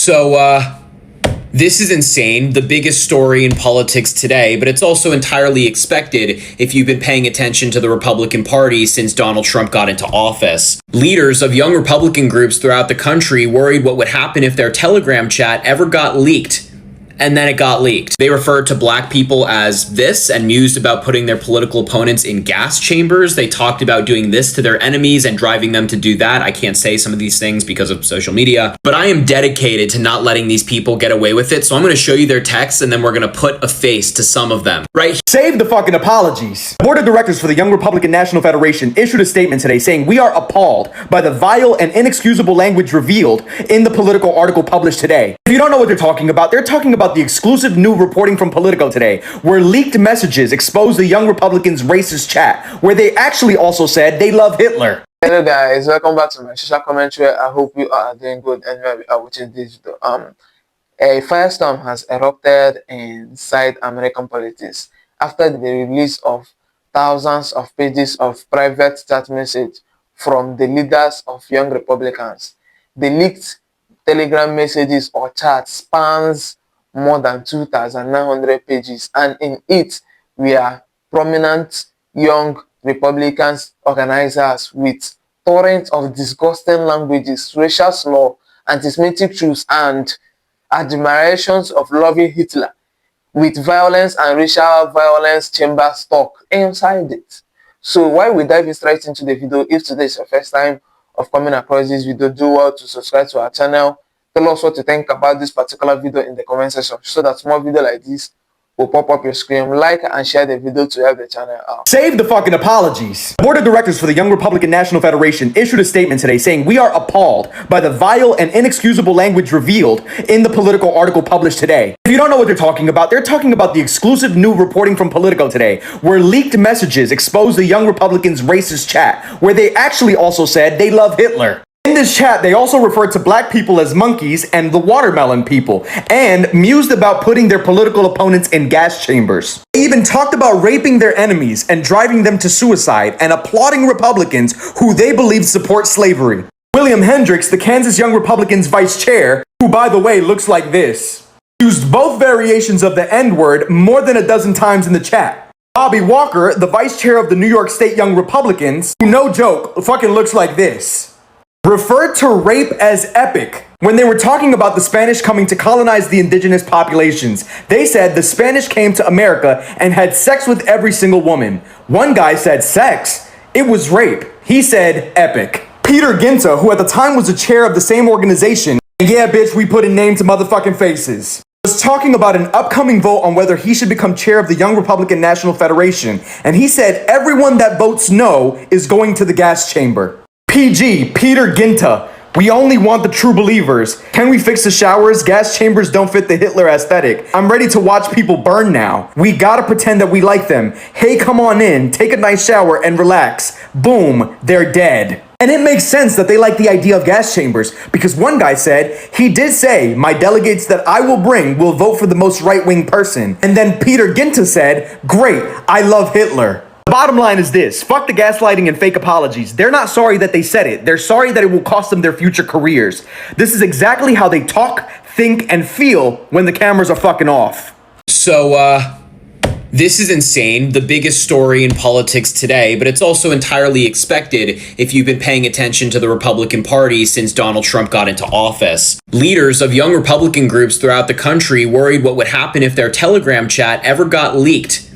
This is insane, the biggest story in politics today, but it's also entirely expected if you've been paying attention to the Republican Party since Donald Trump got into office. Leaders of young Republican groups throughout the country worried what would happen if their Telegram chat ever got leaked. And then it got leaked. They referred to black people as this and mused about putting their political opponents in gas chambers. They talked about doing this to their enemies and driving them to do that. I can't say some of these things because of social media, but I am dedicated to not letting these people get away with it. So I'm going to show you their texts and then we're going to put a face to some of them. Right? Save the fucking apologies. The Board of Directors for the Young Republican National Federation issued a statement today saying we are appalled by the vile and inexcusable language revealed in the Politico article published today. If you don't know what they're talking about the exclusive new reporting from Politico today, where leaked messages exposed the Young Republicans' racist chat, where they actually also said they love Hitler. Hello guys, welcome back to my social commentary. I hope you are doing good and you are watching this video. A firestorm has erupted inside American politics after the release of thousands of pages of private chat message from the leaders of Young Republicans. The leaked Telegram messages or chats spans more than 2,900 pages, and in it were prominent Young Republicans organizers with torrents of disgusting languages, racial slur, anti-Semitic truths, and admirations of loving Hitler, with violence and racial violence chambers talk inside it. So while we dive straight into the video, if today is your first time of coming across this video, do well to subscribe to our channel. Tell us what you think about this particular video in the comment section so that more videos like this will pop up your screen. Like and share the video to help the channel out. Save the fucking apologies. The Board of Directors for the Young Republican National Federation issued a statement today saying we are appalled by the vile and inexcusable language revealed in the Politico article published today. If you don't know what they're talking about the exclusive new reporting from Politico today, where leaked messages exposed the Young Republicans' racist chat, where they actually also said they love Hitler. In this chat, they also referred to black people as monkeys and the watermelon people, and mused about putting their political opponents in gas chambers. They even talked about raping their enemies and driving them to suicide and applauding Republicans who they believe support slavery. William Hendricks, the Kansas Young Republicans vice chair, who by the way looks like this, used both variations of the N-word more than a dozen times in the chat. Bobby Walker, the vice chair of the New York State Young Republicans, who no joke fucking looks like this, referred to rape as epic. When they were talking about the Spanish coming to colonize the indigenous populations, they said the Spanish came to America and had sex with every single woman. One guy said sex. It was rape. He said epic. Peter Ginta, who at the time was the chair of the same organization, and yeah bitch, we put a name to motherfucking faces, was talking about an upcoming vote on whether he should become chair of the Young Republican National Federation, and he said everyone that votes no is going to the gas chamber. PG, Peter Ginta, we only want the true believers. Can we fix the showers? Gas chambers don't fit the Hitler aesthetic. I'm ready to watch people burn now. We gotta pretend that we like them. Hey, come on in, take a nice shower and relax. Boom, they're dead. And it makes sense that they like the idea of gas chambers, because one guy said, he did say, my delegates that I will bring will vote for the most right-wing person. And then Peter Ginta said, great, I love Hitler. The bottom line is this, fuck the gaslighting and fake apologies. They're not sorry that they said it. They're sorry that it will cost them their future careers. This is exactly how they talk, think, and feel when the cameras are fucking off. This is insane, the biggest story in politics today, but it's also entirely expected if you've been paying attention to the Republican Party since Donald Trump got into office. Leaders of young Republican groups throughout the country worried what would happen if their Telegram chat ever got leaked.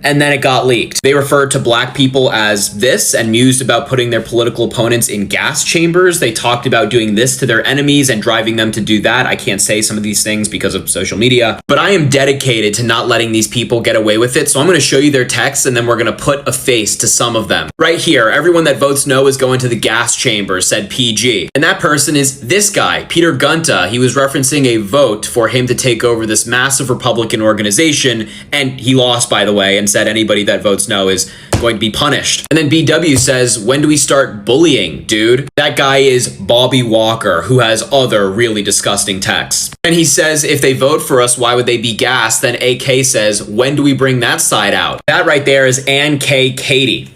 And then it got leaked. They referred to black people as this and mused about putting their political opponents in gas chambers. They talked about doing this to their enemies and driving them to do that. I can't say some of these things because of social media, but I am dedicated to not letting these people get away with it. So I'm going to show you their texts and then we're going to put a face to some of them. Right here, everyone that votes no is going to the gas chamber, said PG. And that person is this guy, Peter Gunta. He was referencing a vote for him to take over this massive Republican organization, and he lost, by the way, and said anybody that votes no is going to be punished. And then BW says, when do we start bullying, dude? That guy is Bobby Walker, who has other really disgusting texts. And he says, if they vote for us, why would they be gassed? Then AK says, when do we bring that side out? That right there is Ann K. Katie.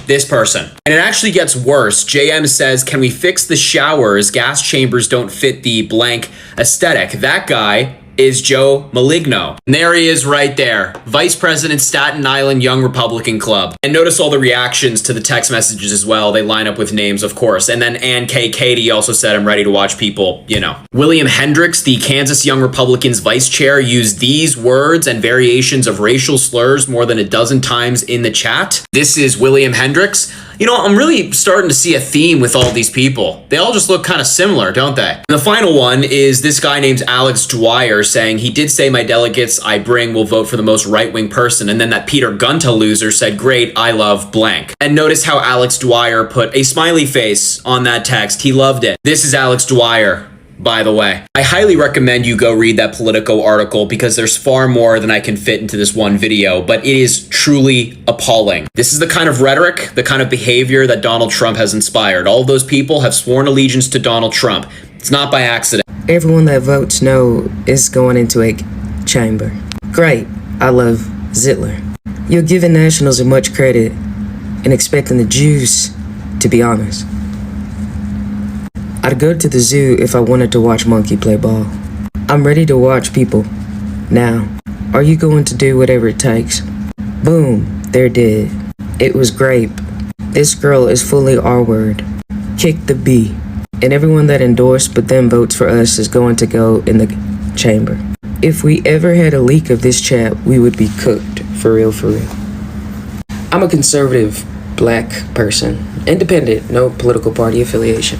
This person. And it actually gets worse. JM says, can we fix the showers? Gas chambers don't fit the blank aesthetic. That guy is Joe Maligno. And there he is right there. Vice President, Staten Island Young Republican Club. And notice all the reactions to the text messages as well. They line up with names, of course. And then Ann K. Katie also said, I'm ready to watch people, you know. William Hendricks, the Kansas Young Republicans vice chair, used these words and variations of racial slurs more than a dozen times in the chat. This is William Hendricks. You know, I'm really starting to see a theme with all these people. They all just look kind of similar, don't they? And the final one is this guy named Alex Dwyer saying, he did say my delegates I bring will vote for the most right-wing person. And then that Peter Gunta loser said, great, I love blank. And notice how Alex Dwyer put a smiley face on that text. He loved it. This is Alex Dwyer, by the way. I highly recommend you go read that Politico article because there's far more than I can fit into this one video, but it is truly appalling. This is the kind of rhetoric, the kind of behavior that Donald Trump has inspired. All of those people have sworn allegiance to Donald Trump. It's not by accident. Everyone that votes no is going into a chamber. Great, I love Zitler. You're giving nationals as much credit and expecting the Jews to be honest. I'd go to the zoo if I wanted to watch monkey play ball. I'm ready to watch people. Now, are you going to do whatever it takes? Boom, they're dead. It was grape. This girl is fully R-word. Kick the B. And everyone that endorsed but then votes for us is going to go in the chamber. If we ever had a leak of this chat, we would be cooked, for real, for real. I'm a conservative black person, independent, no political party affiliation.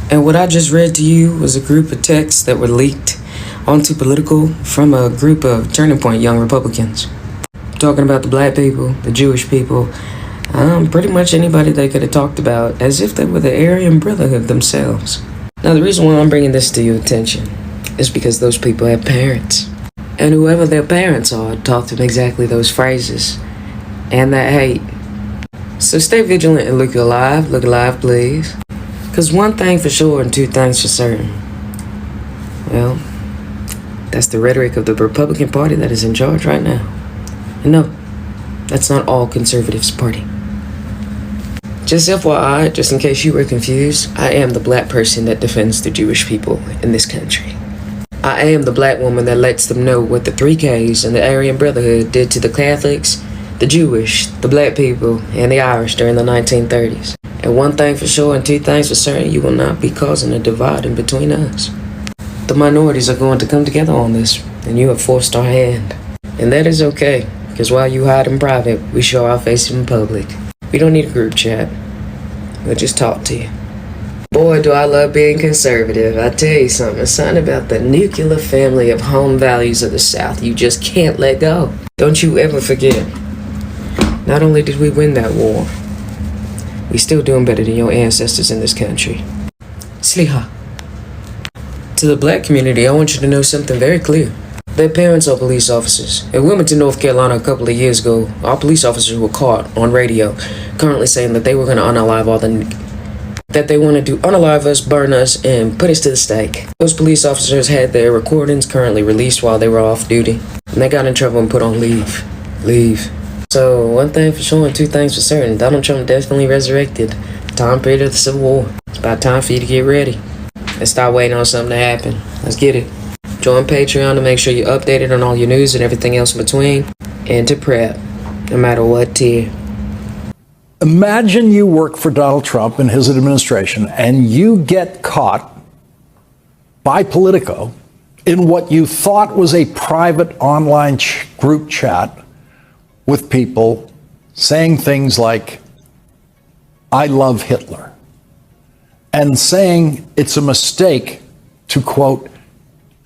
And what I just read to you was a group of texts that were leaked onto Political from a group of Turning Point Young Republicans. Talking about the black people, the Jewish people, pretty much anybody they could have talked about as if they were the Aryan Brotherhood themselves. Now the reason why I'm bringing this to your attention is because those people have parents. And whoever their parents are taught them exactly those phrases and that hate. So stay vigilant and look alive please. Because one thing for sure and two things for certain. Well, that's the rhetoric of the Republican Party that is in charge right now. And no, that's not all conservatives' party. Just FYI, just in case you were confused, I am the black person that defends the Jewish people in this country. I am the black woman that lets them know what the 3Ks and the Aryan Brotherhood did to the Catholics, the Jewish, the black people, and the Irish during the 1930s. And one thing for sure and two things for certain, you will not be causing a divide in between us. The minorities are going to come together on this, and you have forced our hand. And that is okay, because while you hide in private, we show our faces in public. We don't need a group chat. We'll just talk to you. Boy, do I love being conservative. I tell you something about the nuclear family of home values of the South you just can't let go. Don't you ever forget. Not only did we win that war, we still doing better than your ancestors in this country. Sliha. To the black community, I want you to know something very clear. Their parents are police officers. In Wilmington, North Carolina, a couple of years ago, our police officers were caught on radio, currently saying that they were going to unalive that they wanted to unalive us, burn us, and put us to the stake. Those police officers had their recordings currently released while they were off duty, and they got in trouble and put on leave. So, one thing for sure and two things for certain, Donald Trump definitely resurrected the time period of the Civil War. It's about time for you to get ready. Let's start waiting on something to happen. Let's get it. Join Patreon to make sure you're updated on all your news and everything else in between. And to prep, no matter what tier. Imagine you work for Donald Trump and his administration, and you get caught by Politico in what you thought was a private online group chat with people saying things like, I love Hitler, and saying it's a mistake to, quote,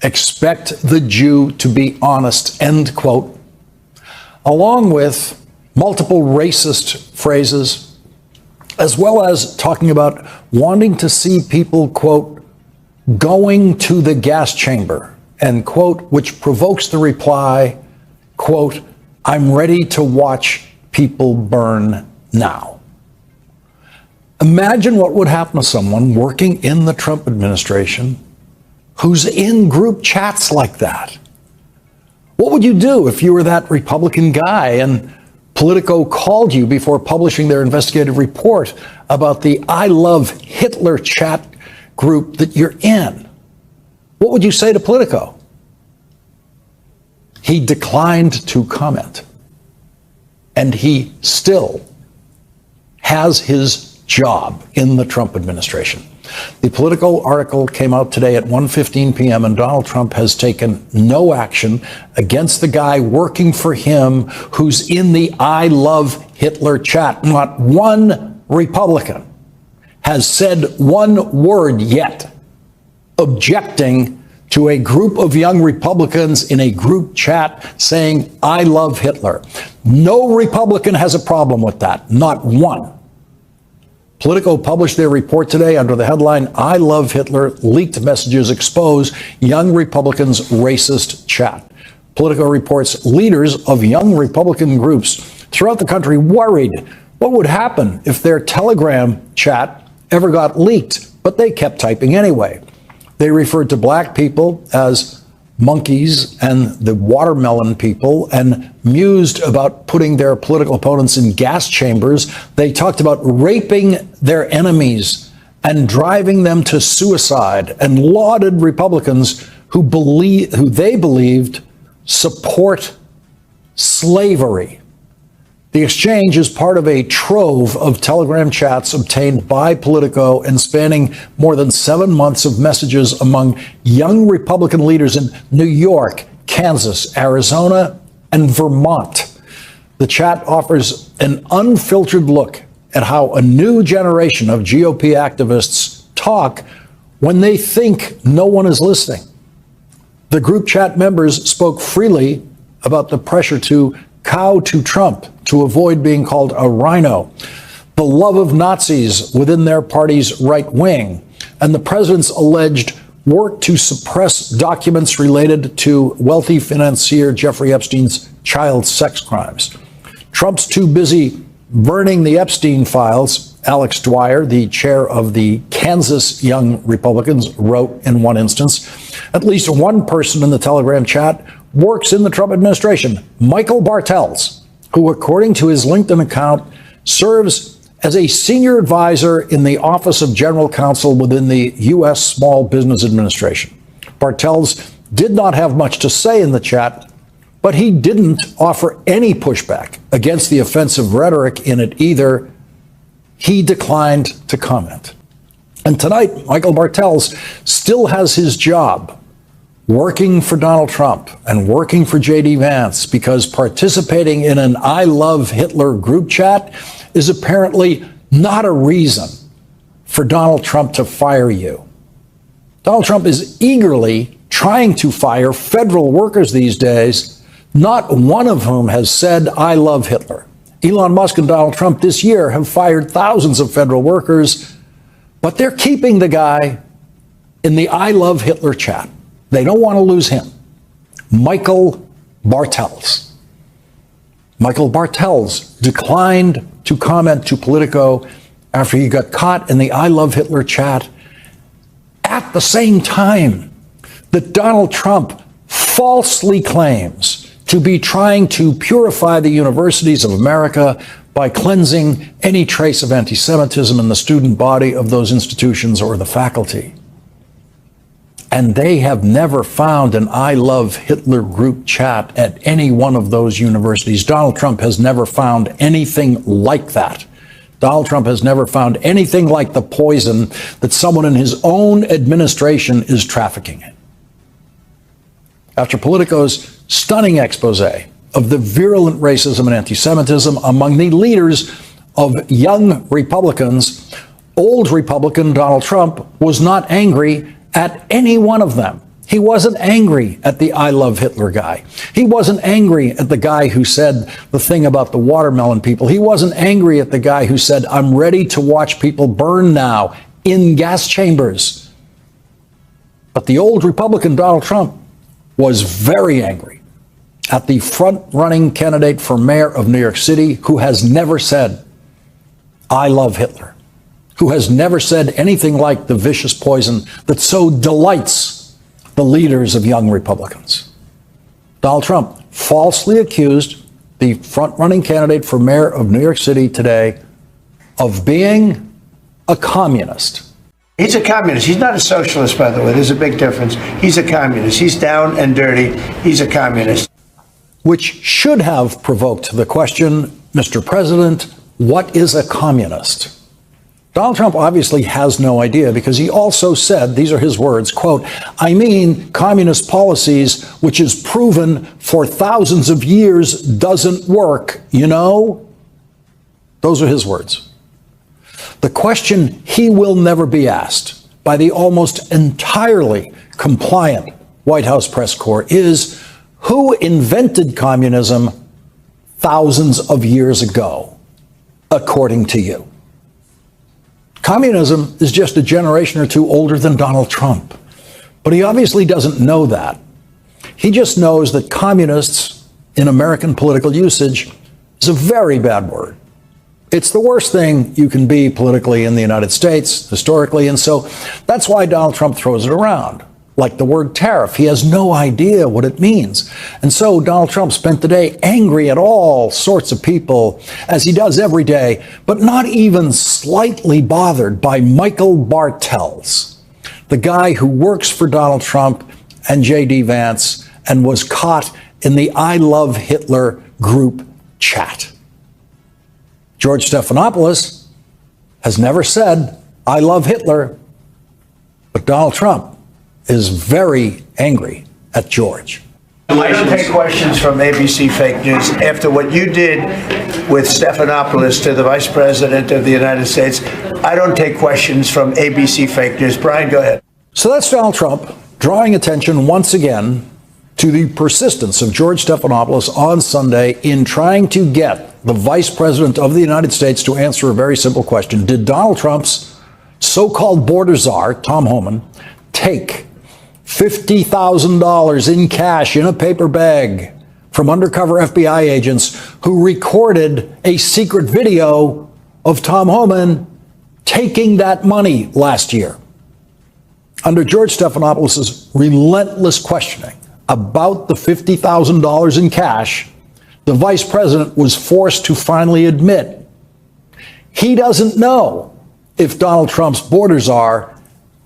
expect the Jew to be honest, end quote, along with multiple racist phrases, as well as talking about wanting to see people, quote, going to the gas chamber, end quote, which provokes the reply, quote, I'm ready to watch people burn now. Imagine what would happen to someone working in the Trump administration who's in group chats like that. What would you do if you were that Republican guy and Politico called you before publishing their investigative report about the I Love Hitler chat group that you're in, what would you say to Politico? He declined to comment. And he still has his job in the Trump administration. The Politico article came out today at 1:15 p.m. and Donald Trump has taken no action against the guy working for him who's in the I Love Hitler chat. Not one Republican has said one word yet objecting to a group of young Republicans in a group chat saying, I love Hitler. No Republican has a problem with that, not one. Politico published their report today under the headline, I Love Hitler, Leaked Messages Expose Young Republicans' Racist Chat. Politico reports leaders of young Republican groups throughout the country worried what would happen if their Telegram chat ever got leaked, but they kept typing anyway. They referred to black people as monkeys and the watermelon people and mused about putting their political opponents in gas chambers. They talked about raping their enemies and driving them to suicide and lauded Republicans who they believed support slavery. The exchange is part of a trove of Telegram chats obtained by Politico and spanning more than 7 months of messages among young Republican leaders in New York, Kansas, Arizona, and Vermont. The chat offers an unfiltered look at how a new generation of GOP activists talk when they think no one is listening. The group chat members spoke freely about the pressure to cow to Trump to avoid being called a rhino, the love of Nazis within their party's right wing, and the president's alleged work to suppress documents related to wealthy financier Jeffrey Epstein's child sex crimes. Trump's too busy burning the Epstein files, Alex Dwyer, the chair of the Kansas Young Republicans, wrote in one instance. At least one person in the Telegram chat works in the Trump administration, Michael Bartels, who, according to his LinkedIn account, serves as a senior advisor in the Office of General Counsel within the U.S. Small Business Administration. Bartels did not have much to say in the chat, but he didn't offer any pushback against the offensive rhetoric in it either. He declined to comment. And tonight, Michael Bartels still has his job working for Donald Trump and working for J.D. Vance because participating in an I Love Hitler group chat is apparently not a reason for Donald Trump to fire you. Donald Trump is eagerly trying to fire federal workers these days, not one of whom has said, I love Hitler. Elon Musk and Donald Trump this year have fired thousands of federal workers, but they're keeping the guy in the I Love Hitler chat. They don't want to lose him. Michael Bartels. Michael Bartels declined to comment to Politico after he got caught in the I Love Hitler chat at the same time that Donald Trump falsely claims to be trying to purify the universities of America by cleansing any trace of anti-Semitism in the student body of those institutions or the faculty. And they have never found an I Love Hitler group chat at any one of those universities. Donald Trump has never found anything like that. Donald Trump has never found anything like the poison that someone in his own administration is trafficking in. After Politico's stunning expose of the virulent racism and anti-Semitism among the leaders of young Republicans, old Republican Donald Trump was not angry at any one of them. He wasn't angry at the I Love Hitler guy. He wasn't angry at the guy who said the thing about the watermelon people. He wasn't angry at the guy who said, I'm ready to watch people burn now in gas chambers. But the old Republican Donald Trump was very angry at the front-running candidate for mayor of New York City who has never said, I love Hitler, who has never said anything like the vicious poison that so delights the leaders of young Republicans. Donald Trump falsely accused the front-running candidate for mayor of New York City today, of being a communist. He's a communist. He's not a socialist, by the way. There's a big difference. He's a communist. He's down and dirty. He's a communist. Which should have provoked the question, Mr. President, what is a communist? Donald Trump obviously has no idea because he also said, these are his words, quote, I mean communist policies, which is proven for thousands of years doesn't work, you know? Those are his words. The question he will never be asked by the almost entirely compliant White House press corps is, who invented communism thousands of years ago, according to you? Communism is just a generation or two older than Donald Trump. But he obviously doesn't know that. He just knows that communists, in American political usage, is a very bad word. It's the worst thing you can be politically in the United States, historically, and so that's why Donald Trump throws it around. Like the word tariff, he has no idea what it means. And so Donald Trump spent the day angry at all sorts of people, as he does every day, but not even slightly bothered by Michael Bartels, the guy who works for Donald Trump and J.D. Vance and was caught in the I Love Hitler group chat. George Stephanopoulos has never said, I love Hitler, but Donald Trump is very angry at George. I don't take questions from ABC Fake News after what you did with Stephanopoulos to the Vice President of the United States. I don't take questions from ABC Fake News. Brian, go ahead. So that's Donald Trump drawing attention once again to the persistence of George Stephanopoulos on Sunday in trying to get the Vice President of the United States to answer a very simple question. Did Donald Trump's so-called border czar, Tom Homan, take $50,000 in cash in a paper bag from undercover FBI agents who recorded a secret video of Tom Homan taking that money last year? Under George Stephanopoulos' relentless questioning about the $50,000 in cash, the vice president was forced to finally admit he doesn't know if Donald Trump's border czar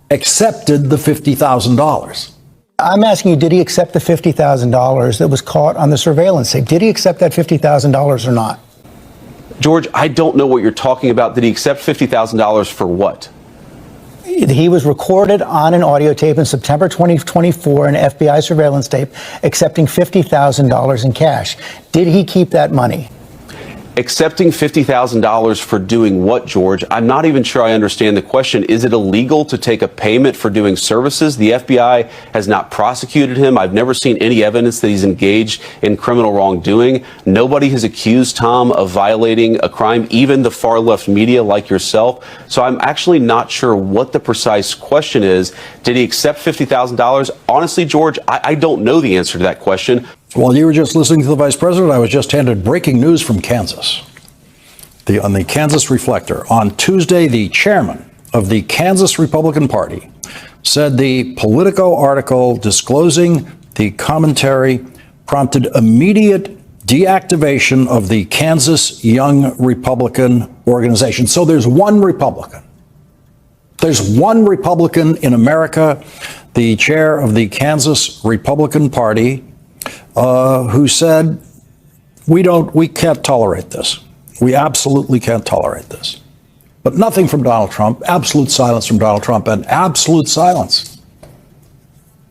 accepted the $50,000. I'm asking you, did he accept the $50,000 that was caught on the surveillance tape? Did he accept that $50,000 or not? George, I don't know what you're talking about. Did he accept $50,000 for what? He was recorded on an audio tape in September 2024, an FBI surveillance tape, accepting $50,000 in cash. Did he keep that money? Accepting $50,000 for doing what, George? I'm not even sure I understand the question. Is it illegal to take a payment for doing services? The FBI has not prosecuted him. I've never seen any evidence that he's engaged in criminal wrongdoing. Nobody has accused Tom of violating a crime, even the far left media like yourself. So I'm actually not sure what the precise question is. Did he accept $50,000? Honestly, George, I don't know the answer to that question. While you were just listening to the vice president, I was just handed breaking news from Kansas. On the Kansas Reflector, on Tuesday, the chairman of the Kansas Republican Party said the Politico article disclosing the commentary prompted immediate deactivation of the Kansas Young Republican Organization. So there's one Republican. There's one Republican in America, the chair of the Kansas Republican Party, who said, we can't tolerate this. We absolutely can't tolerate this. But nothing from Donald Trump, absolute silence from Donald Trump, and absolute silence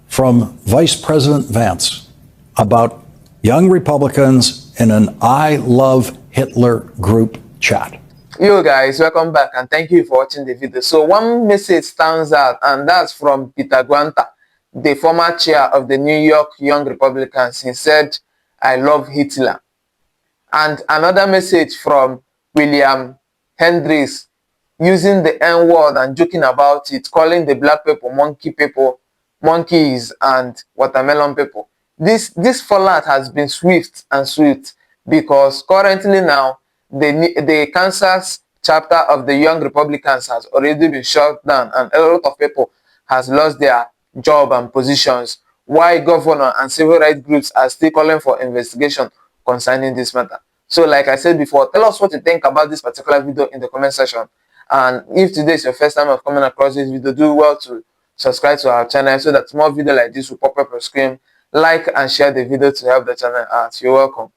from Vice President Vance about young Republicans in an I Love Hitler group chat. Yo guys, welcome back and thank you for watching the video. So one message stands out, and that's from Peter Guanta, the former chair of the New York Young Republicans. He said, I love Hitler. And another message from William Hendricks, using the N-word and joking about it, calling the black people monkey people, monkeys and watermelon people. This fallout has been swift and sweet, because currently now the Kansas chapter of the Young Republicans has already been shut down, and a lot of people has lost their job and positions, while governor and civil rights groups are still calling for investigation concerning this matter. So like I said before, tell us what you think about this particular video in the comment section. And if today is your first time of coming across this video, do well to subscribe to our channel so that more videos like this will pop up your screen. Like and share the video to help the channel out. You're welcome.